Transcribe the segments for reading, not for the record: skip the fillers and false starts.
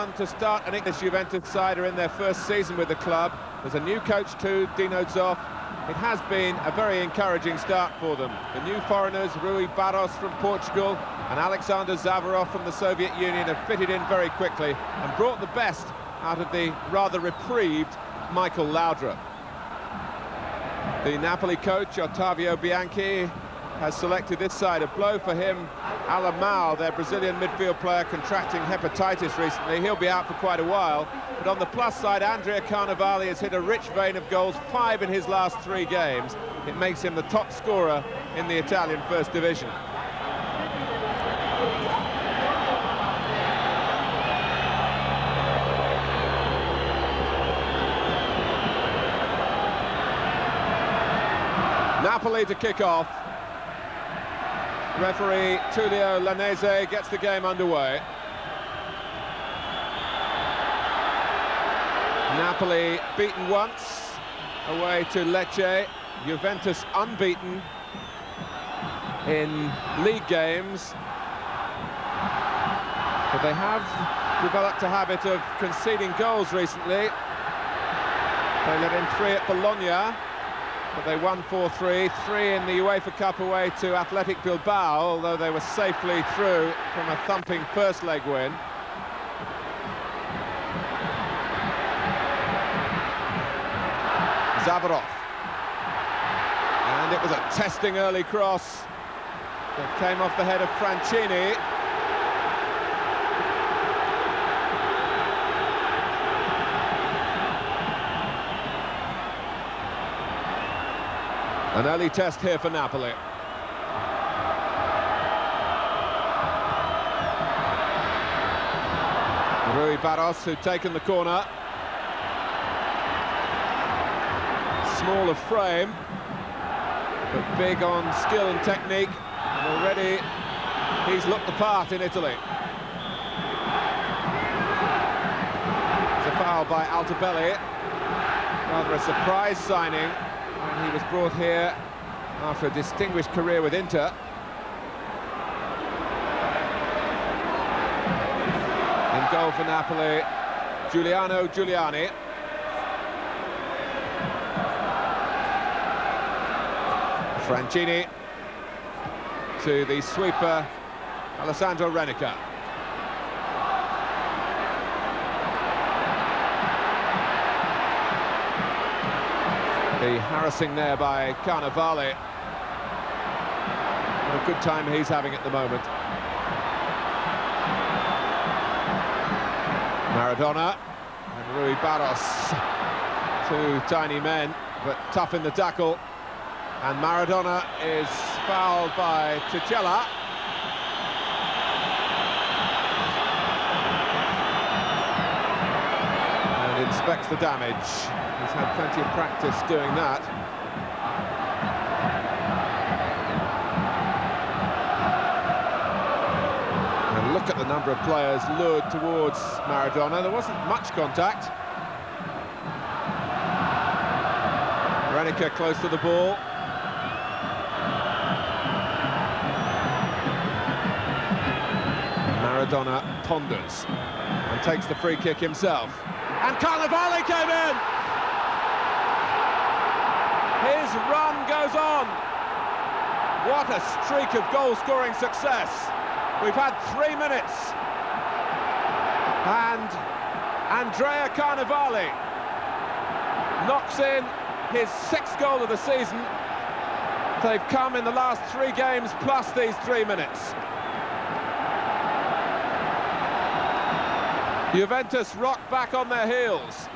To start, I think this Juventus side are in their first season with the club. There's a new coach too, Dino Zoff. It has been a very encouraging start for them. The new foreigners, Rui Barros from Portugal and Alexander Zavarov from the Soviet Union, have fitted in very quickly and brought the best out of the rather reprieved Michael Laudrup. The Napoli coach, Ottavio Bianchi, has selected this side. A blow for him. Alamao, their Brazilian midfield player, contracting hepatitis recently. He'll be out for quite a while. But on the plus side, Andrea Carnevali has hit a rich vein of goals, 5 in his last 3 games. It makes him the top scorer in the Italian First Division. Napoli to kick off. Referee Tullio Lanese gets the game underway. Napoli beaten once away to Lecce. Juventus unbeaten in league games. But they have developed a habit of conceding goals recently. They let in 3 at Bologna, but they won 4-3, 3 in the UEFA Cup away to Athletic Bilbao, although they were safely through from a thumping first leg win. Zavarov. And it was a testing early cross that came off the head of Francini. An early test here for Napoli. Rui Barros, who'd taken the corner. Small of frame, but big on skill and technique. And already he's looked the part in Italy. It's a foul by Altobelli. Rather a surprise signing. And he was brought here after a distinguished career with Inter. In goal for Napoli, Giuliano Giuliani. Francini to the sweeper, Alessandro Renica. The harassing there by Carnevali. What a good time he's having at the moment. Maradona and Rui Barros. 2 tiny men, but tough in the tackle. And Maradona is fouled by Ticella. And inspects the damage. He's had plenty of practice doing that. And look at the number of players lured towards Maradona. There wasn't much contact. Renica close to the ball. Maradona ponders and takes the free kick himself. And Carnevali came in! His run goes on. What a streak of goal-scoring success. We've had 3 minutes. And Andrea Carnevali knocks in his 6th goal of the season. They've come in the last 3 games plus these 3 minutes. Juventus rock back on their heels.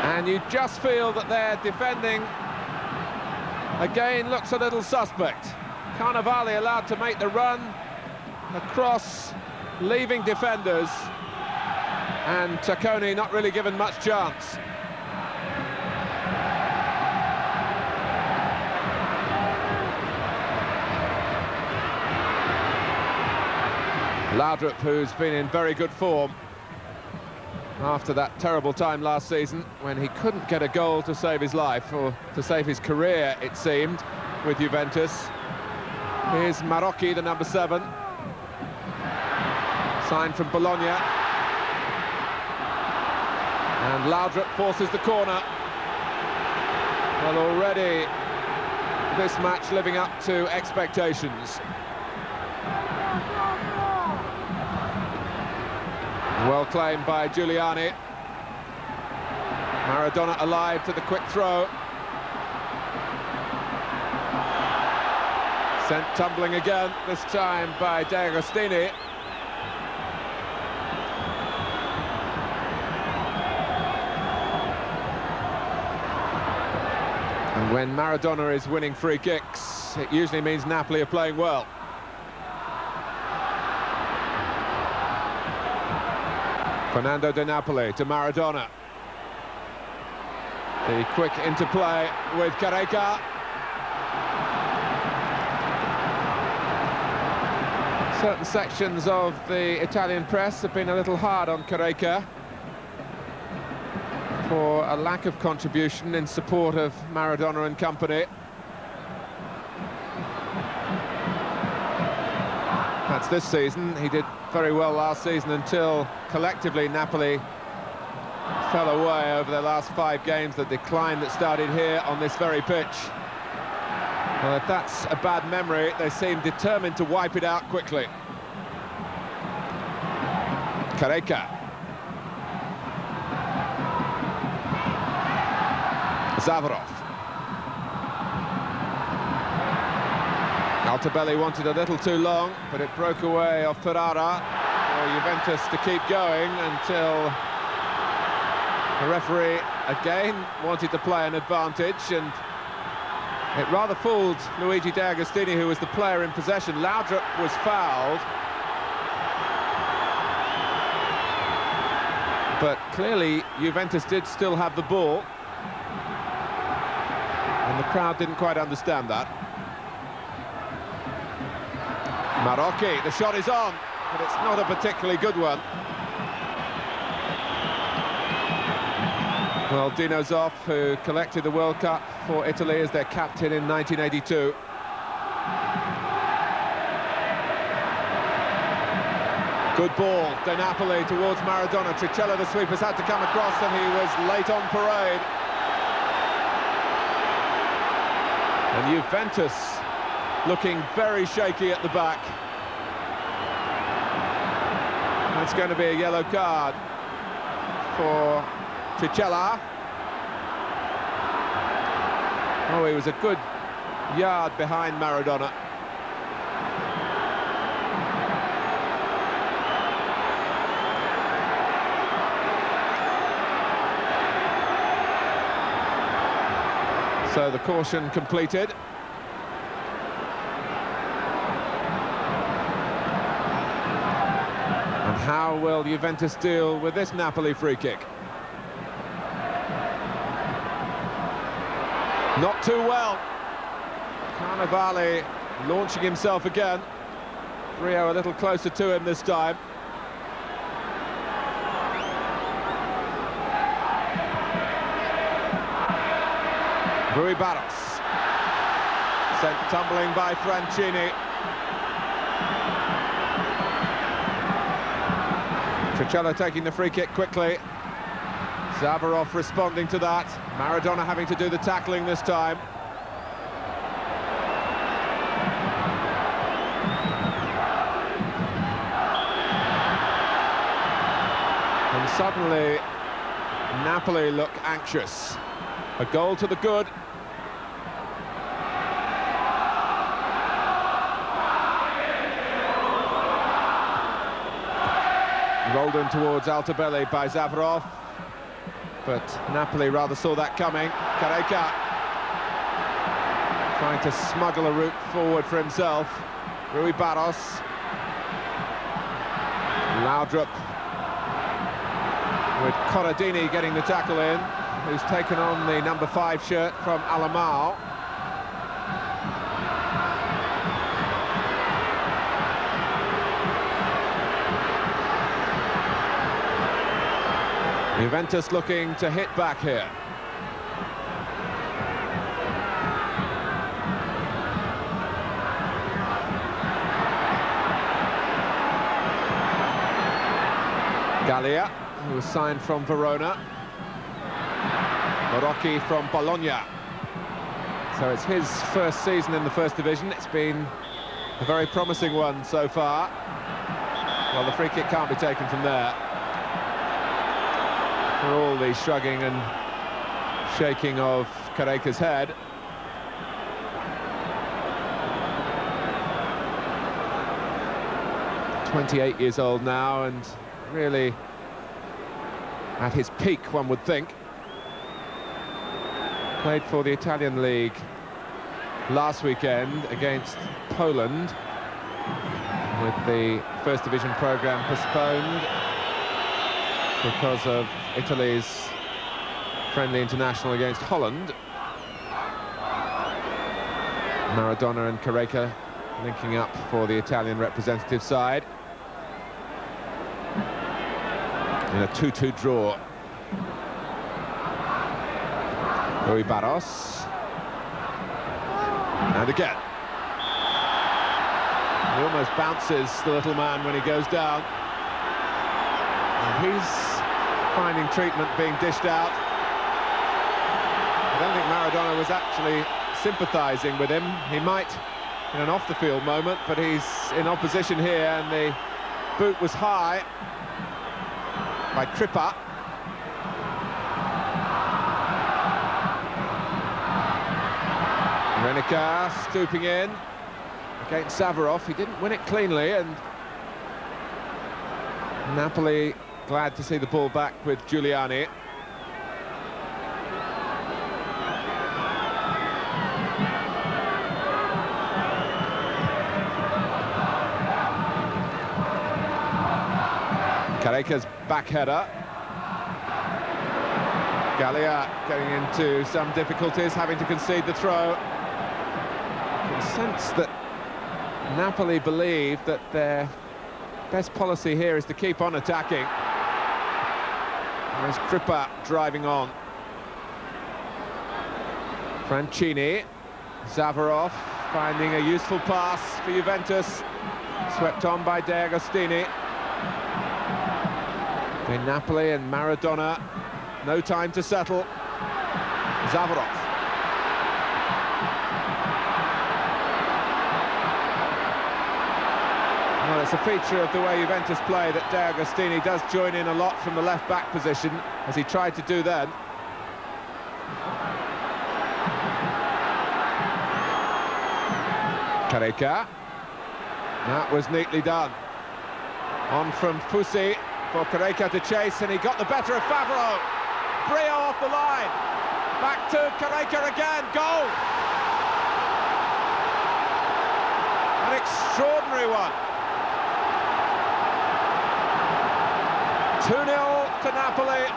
And you just feel that their defending again looks a little suspect. Carnevali allowed to make the run across, leaving defenders, and Tacconi not really given much chance. Laudrup, who's been in very good form after that terrible time last season when he couldn't get a goal to save his life, or to save his career, it seemed, with Juventus. Here's Marocchi, the number 7. Sign from Bologna. And Laudrup forces the corner. Well, already this match living up to expectations. Well claimed by Giuliani. Maradona alive to the quick throw. Sent tumbling again, this time by De Agostini. And when Maradona is winning free kicks, it usually means Napoli are playing well. Fernando de Napoli to Maradona. The quick interplay with Carreca. Certain sections of the Italian press have been a little hard on Carreca for a lack of contribution in support of Maradona and company. That's this season. He did very well last season until collectively Napoli fell away over their last 5 games, the decline that started here on this very pitch. Well, if that's a bad memory, they seem determined to wipe it out quickly. Carreca. Zavarov. Altobelli wanted a little too long, but it broke away off Ferrara for Juventus to keep going until the referee again wanted to play an advantage, and it rather fooled Luigi De Agostini, who was the player in possession. Laudrup was fouled, but clearly Juventus did still have the ball, and the crowd didn't quite understand that. Marocchi, the shot is on, but it's not a particularly good one. Well, Dino Zoff, who collected the World Cup for Italy as their captain in 1982. Good ball, De Napoli towards Maradona. Tricella, the sweepers, had to come across, and he was late on parade. And Juventus looking very shaky at the back. That's going to be a yellow card for Tricella. Oh, he was a good yard behind Maradona. So the caution completed. And how will Juventus deal with this Napoli free kick? Not too well. Carnevale launching himself again. Rio a little closer to him this time. Rui Barros. Sent tumbling by Francini. Tricella taking the free kick quickly. Zavarov responding to that. Maradona having to do the tackling this time. And suddenly, Napoli look anxious. A goal to the good. Rolled in towards Altobelli by Zavarov, but Napoli rather saw that coming. Carreca trying to smuggle a route forward for himself. Rui Barros. Laudrup with Corradini getting the tackle in, who's taken on the number 5 shirt from Alamao. Juventus looking to hit back here. Gallia, who was signed from Verona. Morocchi from Bologna. So it's his first season in the first division. It's been a very promising one so far. Well, the free kick can't be taken from there. For all the shrugging and shaking of Carreca's head. "28 years old now, and really at his peak, one would think. Played for the Italian league last weekend against Poland, with the first division programme postponed because of Italy's friendly international against Holland. Maradona and Carreca linking up for the Italian representative side in a 2-2 draw. Rui Barros. And again. He almost bounces, the little man, when he goes down. And he's finding treatment being dished out. I don't think Maradona was actually sympathising with him. He might in an off-the-field moment, but he's in opposition here, and the boot was high by Kripa. Renica stooping in against Savarov. He didn't win it cleanly, and Napoli glad to see the ball back with Giuliani. Carreca's back header. Gallia getting into some difficulties, having to concede the throw. You can sense that Napoli believe that their best policy here is to keep on attacking. There's Kripa driving on. Francini. Savarov finding a useful pass for Juventus. Swept on by De Agostini. In Napoli and Maradona, no time to settle. Savarov. Well, it's a feature of the way Juventus play that De Agostini does join in a lot from the left-back position, as he tried to do then. Carreca. That was neatly done. On from Fusi. For Carreca to chase, and he got the better of Favreau. Brio off the line. Back to Carreca again. Goal! An extraordinary one. 2-0 to Napoli.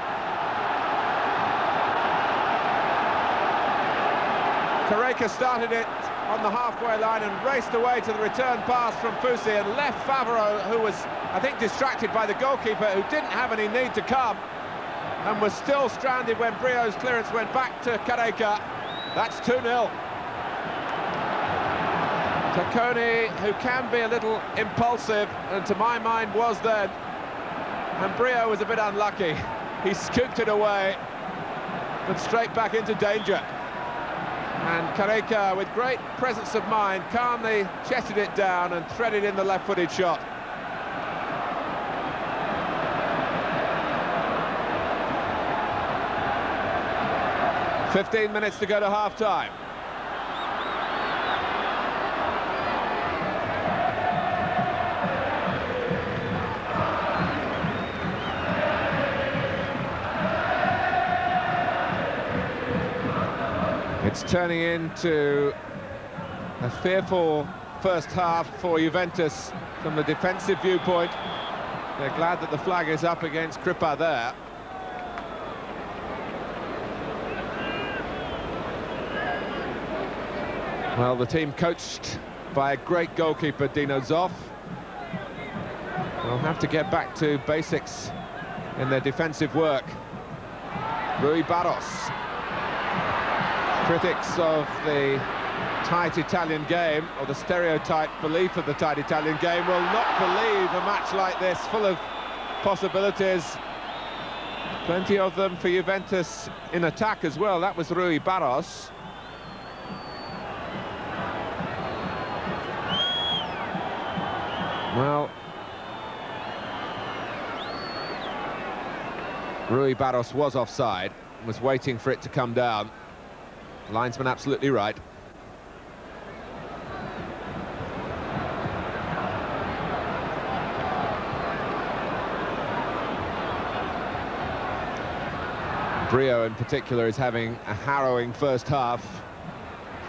Carreca started it on the halfway line and raced away to the return pass from Fusi, and left Favreau, who was, I think, distracted by the goalkeeper, who didn't have any need to come, and was still stranded when Brio's clearance went back to Carreca. That's 2-0. Tacconi, who can be a little impulsive, and to my mind was then, and Brio was a bit unlucky. He scooped it away, but straight back into danger. And Carreca, with great presence of mind, calmly chested it down and threaded in the left-footed shot. "15 minutes to go to half-time. It's turning into a fearful first half for Juventus from the defensive viewpoint. They're glad that the flag is up against Kripa there. Well, the team coached by a great goalkeeper, Dino Zoff. They'll have to get back to basics in their defensive work. Rui Barros. Critics of the tight Italian game, or the stereotype belief of the tight Italian game, will not believe a match like this, full of possibilities. Plenty of them for Juventus in attack as well. That was Rui Barros. Well, Rui Barros was offside, was waiting for it to come down. Linesman absolutely right. Brio in particular is having a harrowing first half,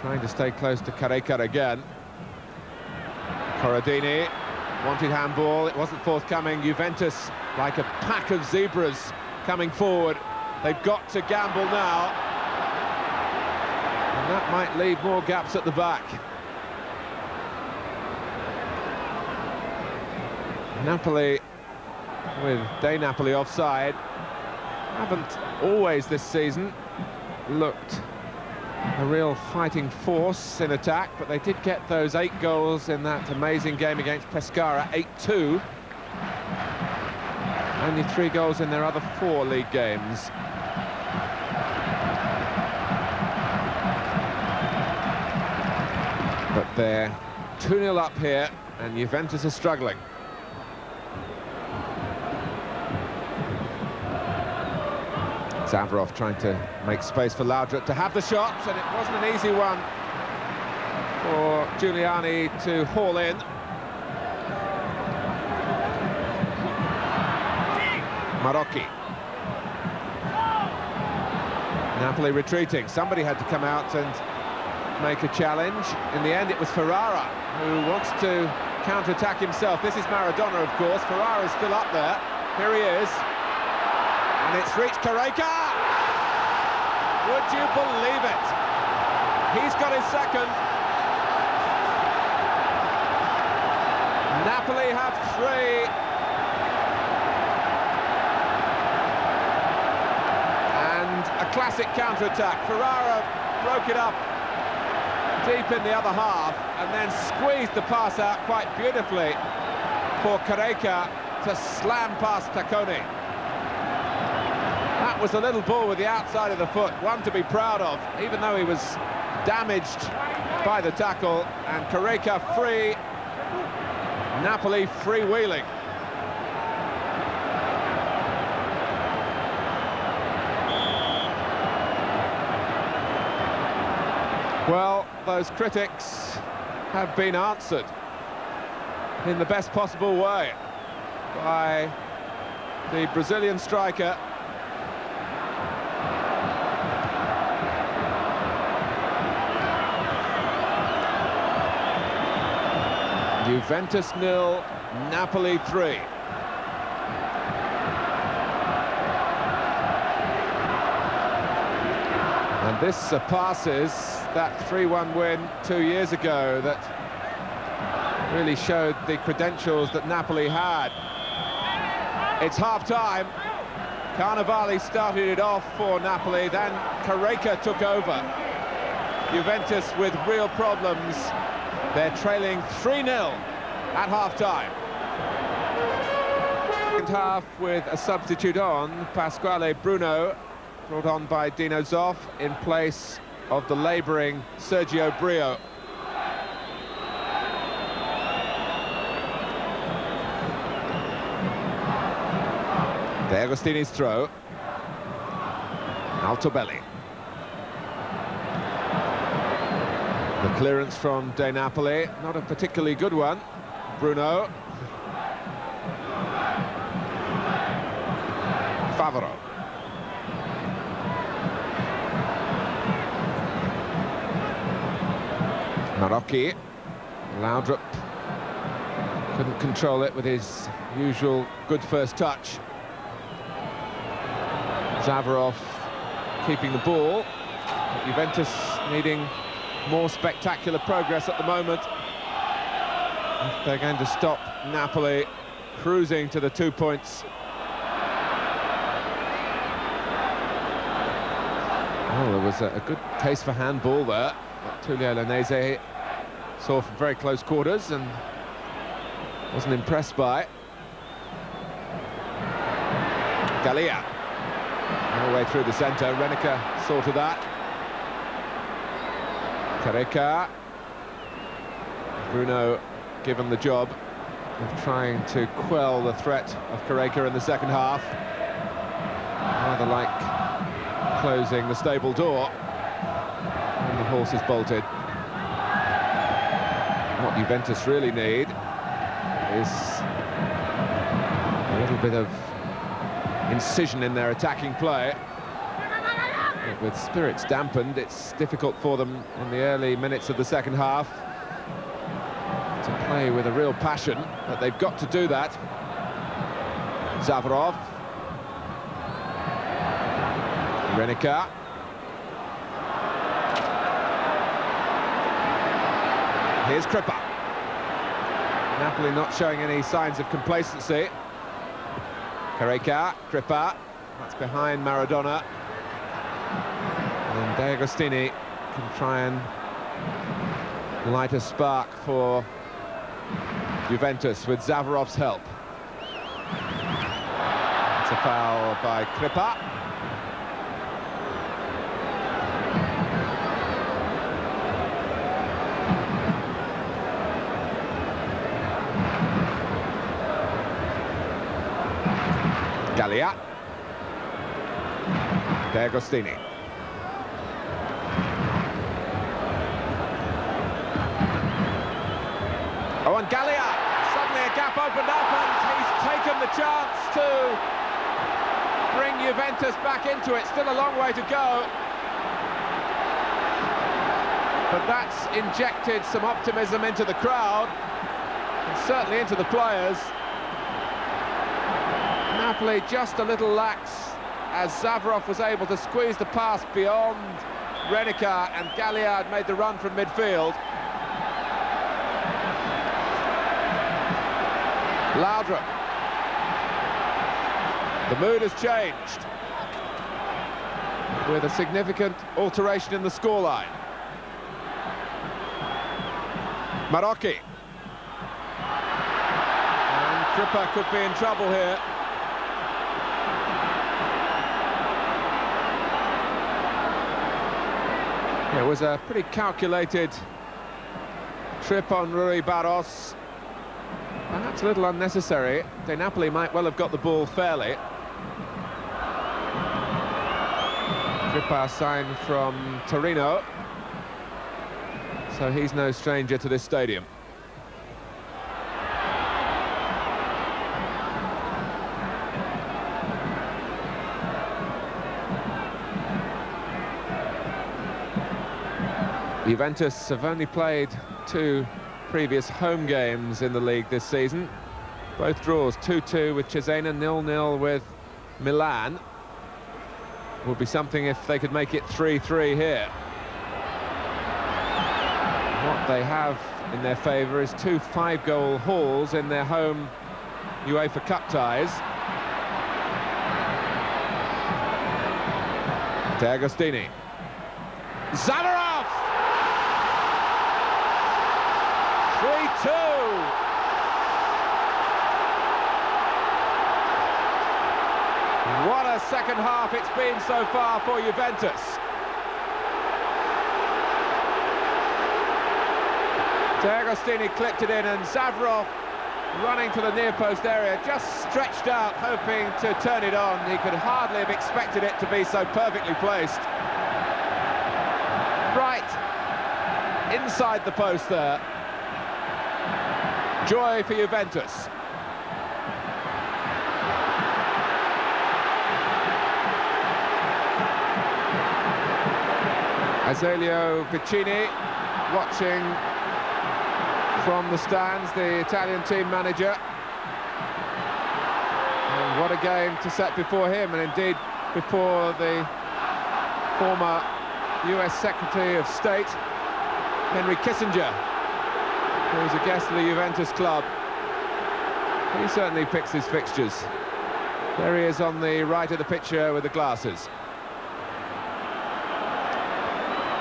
trying to stay close to Carreca again. Corradini wanted handball, it wasn't forthcoming. Juventus, like a pack of zebras coming forward, they've got to gamble now, and that might leave more gaps at the back. Napoli, with Napoli offside, haven't always this season looked a real fighting force in attack, but they did get those 8 goals in that amazing game against Pescara, 8-2. Only 3 goals in their other 4 league games. But they're 2-0 up here, and Juventus are struggling. Zavarov trying to make space for Laudrup to have the shots, and it wasn't an easy one for Giuliani to haul in. Marocchi. Napoli retreating. Somebody had to come out and make a challenge. In the end, it was Ferrara who wants to counter-attack himself. This is Maradona, of course. Ferrara's still up there. Here he is. And it's reached Carreca! Would you believe it? He's got his second. Napoli have 3. And a classic counter-attack. Ferrara broke it up deep in the other half and then squeezed the pass out quite beautifully for Carreca to slam past Taccone. That was a little ball with the outside of the foot, one to be proud of, even though he was damaged by the tackle. And Carreca free, Napoli freewheeling. Well, those critics have been answered in the best possible way by the Brazilian striker. Juventus 0, Napoli 3. And this surpasses that 3-1 win 2 years ago that really showed the credentials that Napoli had. It's half-time. Carnevali started it off for Napoli, then Carreca took over. Juventus with real problems. They're trailing 3-0 at half-time. Second half with a substitute on, Pasquale Bruno, brought on by Dino Zoff in place of the labouring Sergio Brio. De Agostini's throw. Altobelli. The clearance from De Napoli, not a particularly good one. Bruno. Favaro. Marocchi. Laudrup couldn't control it with his usual good first touch. Zavarov keeping the ball. Juventus needing more spectacular progress at the moment if they're going to stop Napoli cruising to the 2 points. Well, there was a good case for handball there that Tullio Lanese saw from very close quarters and wasn't impressed by. Gallia. All the way through the centre. Renica sorted that. Carreca. Bruno given the job of trying to quell the threat of Carreca in the second half. Rather like closing the stable door. And the horse is bolted. What Juventus really need is a little bit of incision in their attacking play. But with spirits dampened, it's difficult for them in the early minutes of the second half to play with a real passion, but they've got to do that. Zavarov. Renica. Here's Kripa. Napoli not showing any signs of complacency. Carreca, Kripa, that's behind Maradona. And De Agostini can try and light a spark for Juventus with Zavarov's help. It's a foul by Kripa. Gallia. De Agostini. Oh, and Gallia! Suddenly a gap opened up and he's taken the chance to bring Juventus back into it. Still a long way to go. But that's injected some optimism into the crowd and certainly into the players. Napoli just a little lax as Zavarov was able to squeeze the pass beyond Renica, and Gallia had made the run from midfield. Laudrup. The mood has changed with a significant alteration in the scoreline. Marocchi. And Kripa could be in trouble here. It was a pretty calculated trip on Rui Barros. Perhaps a little unnecessary. De Napoli might well have got the ball fairly. Kripa signed from Torino, so he's no stranger to this stadium. Juventus have only played 2 previous home games in the league this season. Both draws, 2-2 with Cesena, 0-0 with Milan. Would be something if they could make it 3-3 here. What they have in their favour is 2 5-goal hauls in their home UEFA Cup ties. De Agostini. Zavarov! 3-2. What a second half it's been so far for Juventus. De Agostini clipped it in, and Zavarov running to the near post area, just stretched out, hoping to turn it on. He could hardly have expected it to be so perfectly placed. Right inside the post there. Joy for Juventus. Azeglio Vicini watching from the stands, the Italian team manager. And what a game to set before him, and indeed before the former US Secretary of State, Henry Kissinger, who's a guest of the Juventus club. He certainly picks his fixtures. There he is on the right of the picture with the glasses.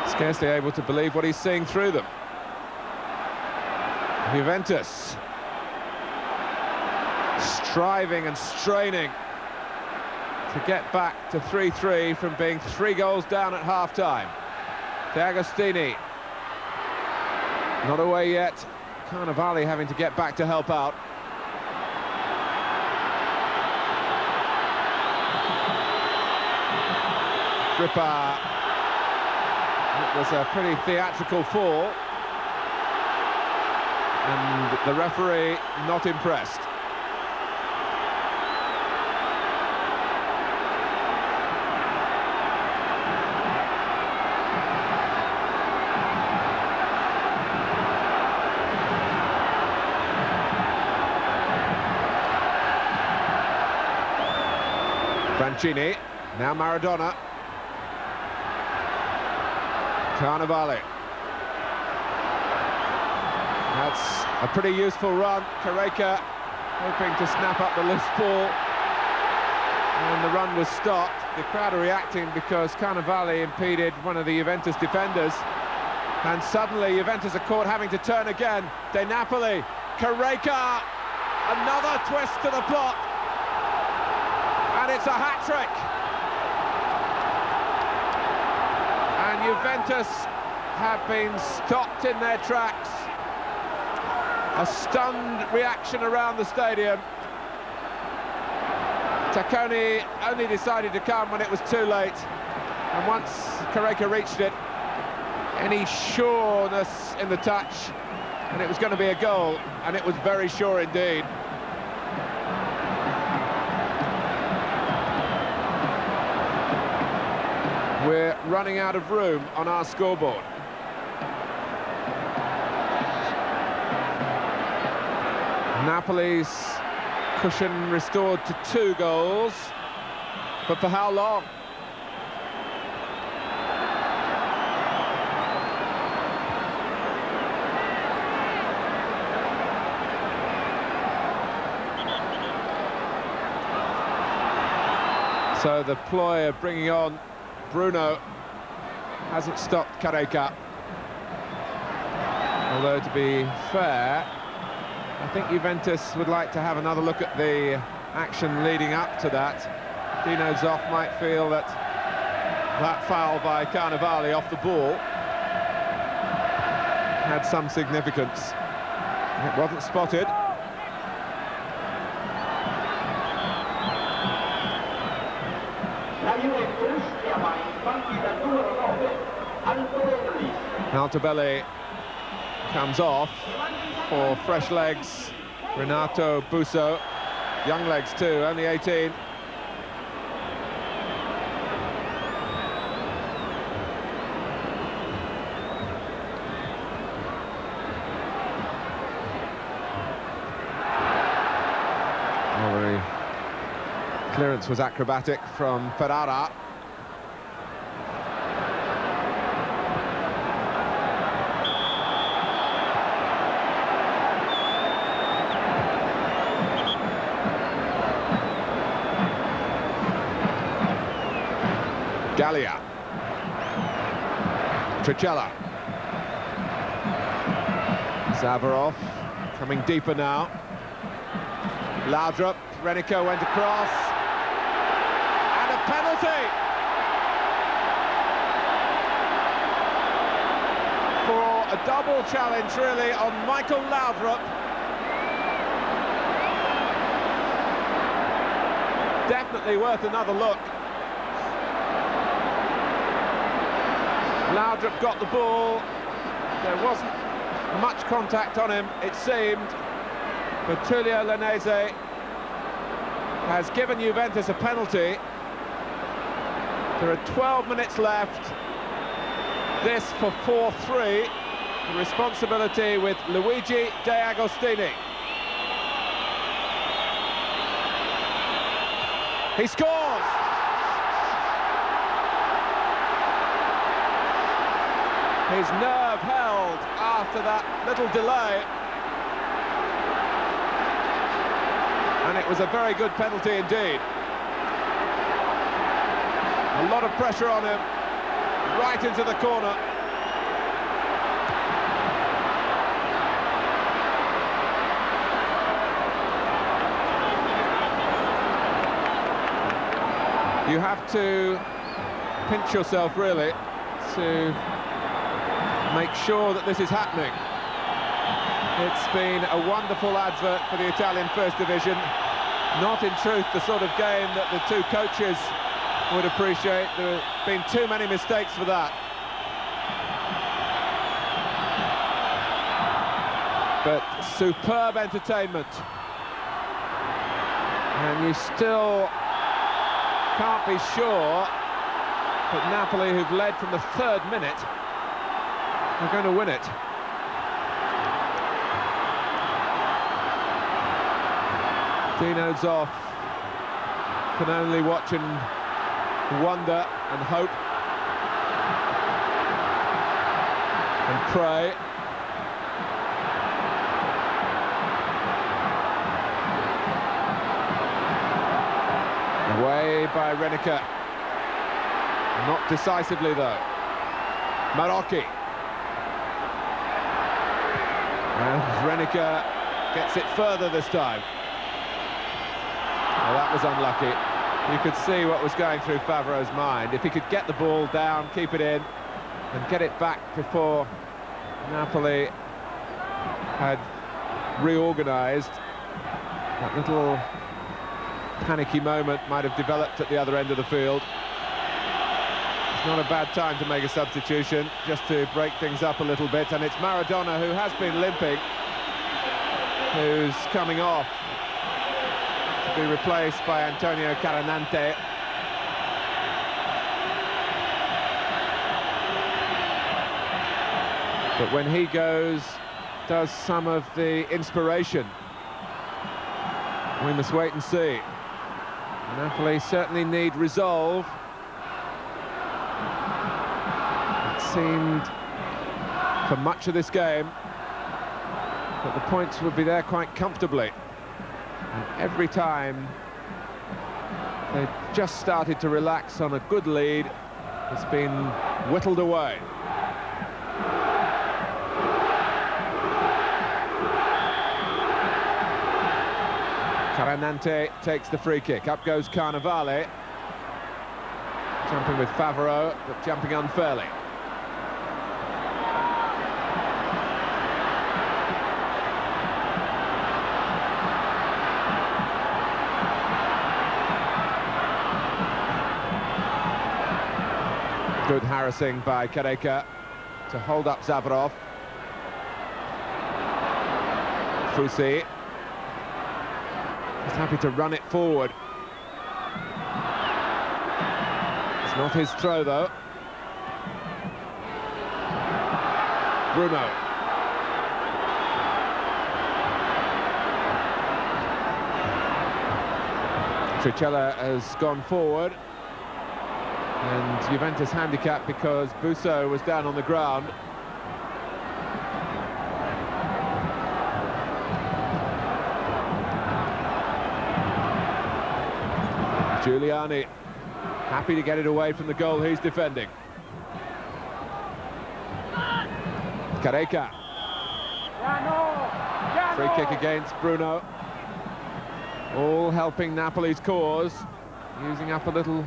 Scarcely able to believe what he's seeing through them. Juventus striving and straining to get back to 3-3 from being 3 goals down at half-time. De Agostini. Not away yet. Carnevale having to get back to help out. Grippa. It was a pretty theatrical fall. And the referee not impressed. Brancini, now Maradona. Carnevale. That's a pretty useful run. Carreca hoping to snap up the loose ball. And the run was stopped. The crowd are reacting because Carnevale impeded one of the Juventus defenders. And suddenly Juventus are caught having to turn again. De Napoli, Carreca, another twist to the plot. And it's a hat-trick. And Juventus have been stopped in their tracks. A stunned reaction around the stadium. Tacconi only decided to come when it was too late. And once Carreca reached it, any sureness in the touch, and it was going to be a goal, and it was very sure indeed. We're running out of room on our scoreboard. Napoli's cushion restored to 2 goals, but for how long? So the ploy of bringing on Bruno hasn't stopped Carreca. Although, to be fair, I think Juventus would like to have another look at the action leading up to that. Dino Zoff might feel that that foul by Carnevale off the ball had some significance. It wasn't spotted. Altobelli comes off for fresh legs. Renato Busso, young legs too, only 18. Well, the clearance was acrobatic from Ferrara. Gallia, Tricella, Zavarov coming deeper now. Laudrup, Renico went across, and a penalty for a double challenge really on Michael Laudrup. Definitely worth another look. Laudrup got the ball, there wasn't much contact on him, it seemed, but Tullio Lanese has given Juventus a penalty. There are 12 minutes left, this for 4-3, the responsibility with Luigi De Agostini. He scores! His nerve held after that little delay. And it was a very good penalty indeed. A lot of pressure on him, right into the corner. You have to pinch yourself, really, to make sure that this is happening. It's been a wonderful advert for the Italian First Division. Not, in truth, the sort of game that the two coaches would appreciate. There have been too many mistakes for that. But superb entertainment. And you still can't be sure that Napoli, who've led from the 3rd minute, are going to win it. Dino Zoff can only watch and wonder and hope and pray. Away by Renica. Not decisively, though. Marocchi. And Renica gets it further this time. Oh, that was unlucky. You could see what was going through Favreau's mind. If he could get the ball down, keep it in, and get it back before Napoli had reorganised, that little panicky moment might have developed at the other end of the field. It's not a bad time to make a substitution, just to break things up a little bit, and it's Maradona, who has been limping, who's coming off to be replaced by Antonio Carinante. But when he goes, does some of the inspiration? We must wait and see. Napoli certainly need resolve. It seemed for much of this game that the points would be there quite comfortably. And every time they just started to relax on a good lead, it's been whittled away. Carinante takes the free kick. Up goes Carnevale. Jumping with Favreau, but jumping unfairly. Good harassing by Careca to hold up Zavarov. Fusi. He's happy to run it forward. It's not his throw, though. Bruno. Tricella has gone forward. And Juventus handicapped because Busso was down on the ground. Giuliani happy to get it away from the goal he's defending. Careca. Free kick against Bruno. All helping Napoli's cause, using up a little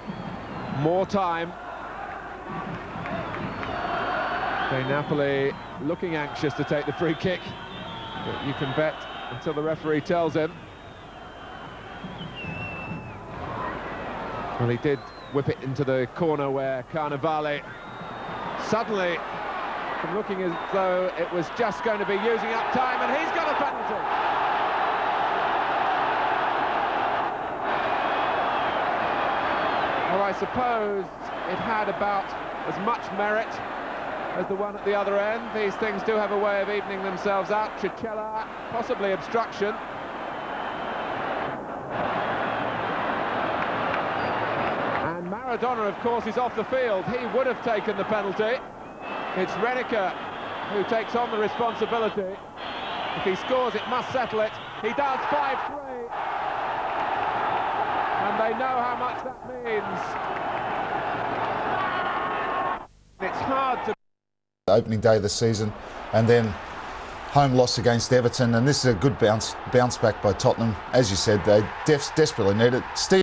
more time. Okay, Napoli looking anxious to take the free kick, but you can bet until the referee tells him. Well, he did whip it into the corner where Carnevale suddenly, from looking as though it was just going to be using up time, and he's got a penalty. Well, I suppose it had about as much merit as the one at the other end. These things do have a way of evening themselves out. Tricella, possibly obstruction. Maradona, of course, is off the field. He would have taken the penalty. It's Renica who takes on the responsibility. If he scores, it must settle it. He does. 5-3. And they know how much that means. It's hard to... Opening day of the season, and then home loss against Everton, and this is a good bounce back by Tottenham. As you said, they desperately need it. Steve